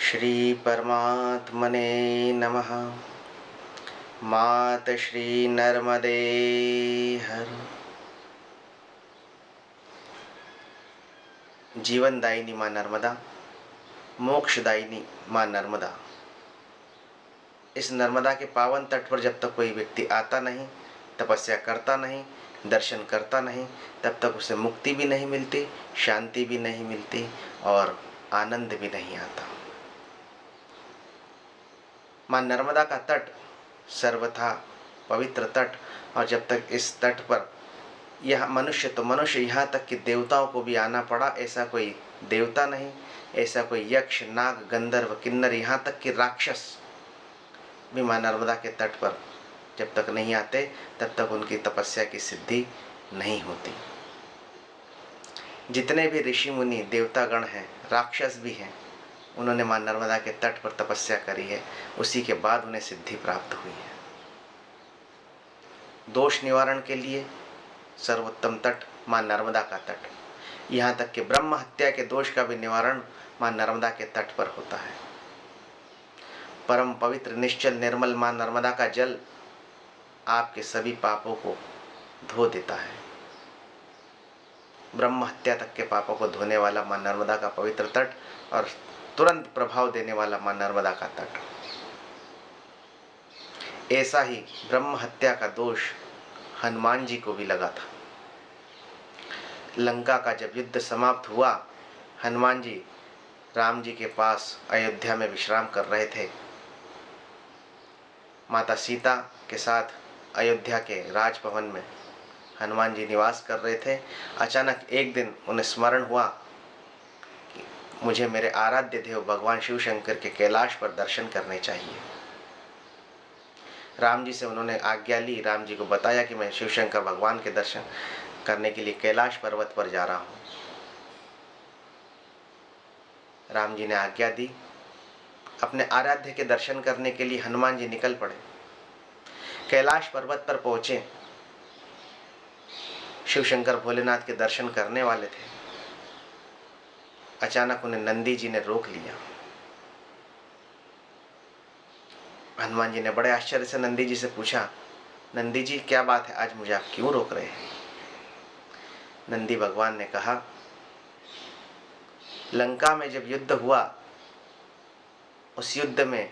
श्री परमात्मने नमः। मात श्री नर्मदे हर। जीवनदायिनी माँ नर्मदा, मोक्षदायिनी माँ नर्मदा। इस नर्मदा के पावन तट पर जब तक कोई व्यक्ति आता नहीं, तपस्या करता नहीं, दर्शन करता नहीं, तब तक उसे मुक्ति भी नहीं मिलती, शांति भी नहीं मिलती और आनंद भी नहीं आता। माँ नर्मदा का तट सर्वथा पवित्र तट, और जब तक इस तट पर यह मनुष्य तो मनुष्य, यहाँ तक कि देवताओं को भी आना पड़ा, ऐसा कोई देवता नहीं, ऐसा कोई यक्ष, नाग, गंधर्व, किन्नर, यहाँ तक कि राक्षस भी माँ नर्मदा के तट पर जब तक नहीं आते तब तक उनकी तपस्या की सिद्धि नहीं होती। जितने भी ऋषि मुनि देवतागण हैं, राक्षस भी हैं, उन्होंने माँ नर्मदा के तट पर तपस्या करी है, उसी के बाद उन्हें सिद्धि प्राप्त हुई है। दोष निवारण के लिए सर्वोत्तम तट माँ नर्मदा का तट, यहाँ तक कि ब्रह्म हत्या के दोष का भी निवारण माँ नर्मदा के तट पर होता है। परम पवित्र निश्चल निर्मल माँ नर्मदा का जल आपके सभी पापों को धो देता है। ब्रह्म हत्या तक के पापों को धोने वाला माँ नर्मदा का पवित्र तट और तुरंत प्रभाव देने वाला माँ नर्मदा का तट। ऐसा ही ब्रह्म हत्या का दोष हनुमान जी को भी लगा था। लंका का जब युद्ध समाप्त हुआ, हनुमान जी राम जी के पास अयोध्या में विश्राम कर रहे थे। माता सीता के साथ अयोध्या के राजभवन में हनुमान जी निवास कर रहे थे। अचानक एक दिन उन्हें स्मरण हुआ कि मुझे मेरे आराध्य देव भगवान शिव शंकर के कैलाश पर दर्शन करने चाहिए। राम जी से उन्होंने आज्ञा ली, राम जी को बताया कि मैं शिव शंकर भगवान के दर्शन करने के लिए कैलाश पर्वत पर जा रहा हूँ। राम जी ने आज्ञा दी। अपने आराध्य के दर्शन करने के लिए हनुमान जी निकल पड़े। कैलाश पर्वत पर पहुंचे, शिव शंकर भोलेनाथ के दर्शन करने वाले थे। अचानक उन्हें नंदी जी ने रोक लिया। हनुमान जी ने बड़े आश्चर्य से नंदी जी से पूछा, नंदी जी क्या बात है, आज मुझे आप क्यों रोक रहे हैं? नंदी भगवान ने कहा, लंका में जब युद्ध हुआ, उस युद्ध में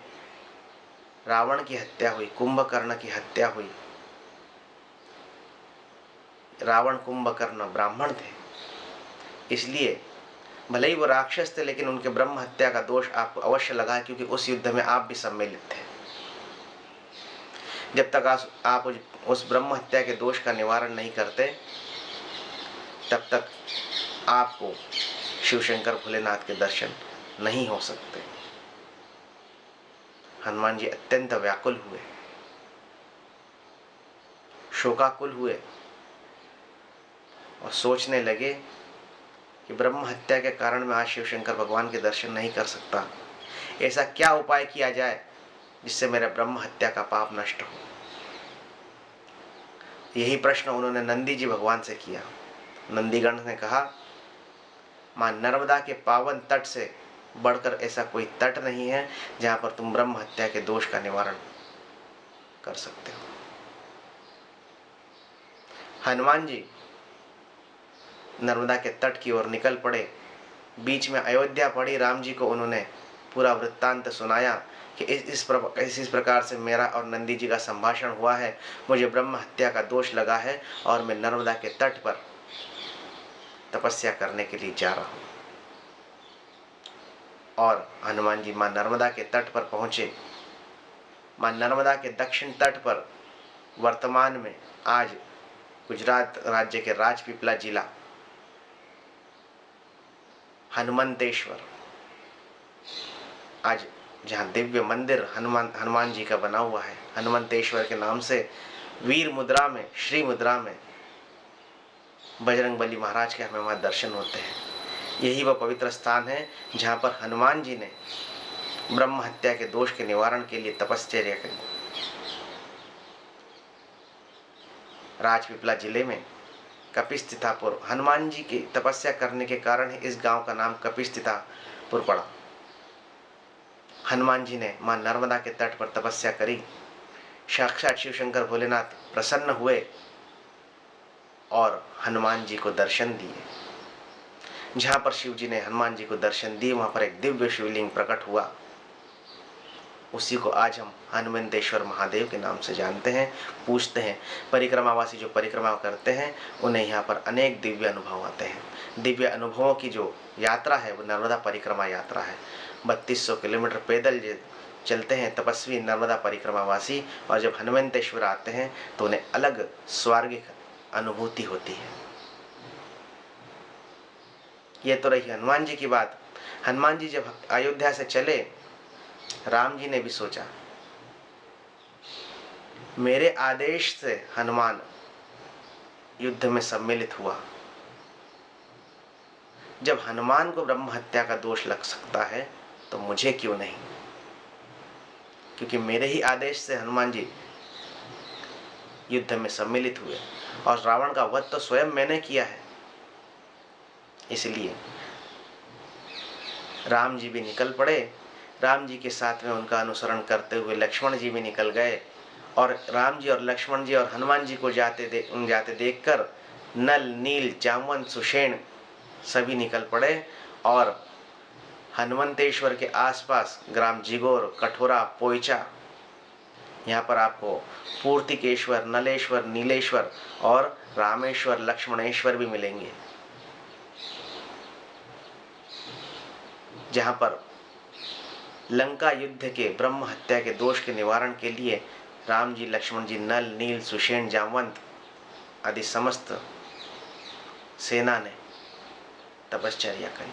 रावण की हत्या हुई, कुंभकर्ण की हत्या हुई। रावण कुंभकर्ण ब्राह्मण थे, इसलिए भले ही वो राक्षस थे लेकिन उनके ब्रह्म हत्या का दोष आपको अवश्य लगा, क्योंकि उस युद्ध में आप भी सम्मिलित थे। जब तक आप उस ब्रह्म हत्या के दोष का निवारण नहीं करते, तब तक आपको शिव शंकर भोलेनाथ के दर्शन नहीं हो सकते। हनुमान जी अत्यंत व्याकुल हुए, शोकाकुल हुए और सोचने लगे कि ब्रह्म हत्या के कारण मैं आज शिव शंकर भगवान के दर्शन नहीं कर सकता। ऐसा क्या उपाय किया जाए जिससे मेरा ब्रह्म हत्या का पाप नष्ट हो। यही प्रश्न उन्होंने नंदी जी भगवान से किया। नंदीगण ने कहा, माँ नर्मदा के पावन तट से बढ़कर ऐसा कोई तट नहीं है जहां पर तुम ब्रह्म हत्या के दोष का निवारण कर सकते हो। हनुमान जी नर्मदा के तट की ओर निकल पड़े। बीच में अयोध्या पड़ी। राम जी को उन्होंने पूरा वृत्तांत सुनाया कि इस प्रकार से मेरा और नंदी जी का संभाषण हुआ है, मुझे ब्रह्म हत्या का दोष लगा है और मैं नर्मदा के तट पर तपस्या करने के लिए जा रहा हूँ। और हनुमान जी माँ नर्मदा के तट पर पहुँचे। माँ नर्मदा के दक्षिण तट पर वर्तमान में आज गुजरात राज्य के राजपीपला जिला हनुमंतेश्वर, आज जहाँ दिव्य मंदिर हनुमान जी का बना हुआ है, हनुमंतेश्वर के नाम से वीर मुद्रा में, श्री मुद्रा में बजरंगबली महाराज के हमें वहाँ दर्शन होते हैं। यही वह पवित्र स्थान है जहाँ पर हनुमान जी ने ब्रह्म हत्या के दोष के निवारण के लिए तपश्चर्या करी। राजपीपला जिले में कपिस्थितापुर, हनुमान जी की तपस्या करने के कारण ही इस गांव का नाम कपिस्थितापुर पड़ा। हनुमान जी ने माँ नर्मदा के तट पर तपस्या करी। साक्षात शिव शंकर भोलेनाथ प्रसन्न हुए और हनुमान जी को दर्शन दिए। जहाँ पर शिव जी ने हनुमान जी को दर्शन दिए वहाँ पर एक दिव्य शिवलिंग प्रकट हुआ। उसी को आज हम हनुमंतेश्वर महादेव के नाम से जानते हैं, पूजते हैं। परिक्रमावासी जो परिक्रमा करते हैं उन्हें यहाँ पर अनेक दिव्य अनुभव आते हैं। दिव्य अनुभवों की जो यात्रा है वो नर्मदा परिक्रमा यात्रा है। 3200 किलोमीटर पैदल चलते हैं तपस्वी नर्मदा परिक्रमावासी, और जब हनुमंतेश्वर आते हैं तो उन्हें अलग स्वर्गिक अनुभूति होती है। ये तो रही हनुमान जी की बात। हनुमान जी जब अयोध्या से चले, राम जी ने भी सोचा, मेरे आदेश से हनुमान युद्ध में सम्मिलित हुआ, जब हनुमान को ब्रह्म हत्या का दोष लग सकता है तो मुझे क्यों नहीं, क्योंकि मेरे ही आदेश से हनुमान जी युद्ध में सम्मिलित हुए और रावण का वध तो स्वयं मैंने किया है। इसलिए राम जी भी निकल पड़े। राम जी के साथ में उनका अनुसरण करते हुए लक्ष्मण जी भी निकल गए, और राम जी और लक्ष्मण जी और हनुमान जी को जाते देखकर नल, नील, जामवंत, सुषेण सभी निकल पड़े और हनुमंतेश्वर के आसपास ग्राम जिगोर, कठोरा, पोइचा, यहाँ पर आपको पूर्तिकेश्वर, नलेश्वर, नीलेश्वर और रामेश्वर, लक्ष्मणेश्वर भी मिलेंगे, जहाँ पर लंका युद्ध के ब्रह्म हत्या के दोष के निवारण के लिए राम जी, लक्ष्मण जी, नल, नील, सुषेण, जामवंत आदि समस्त सेना ने तपश्चर्या करी।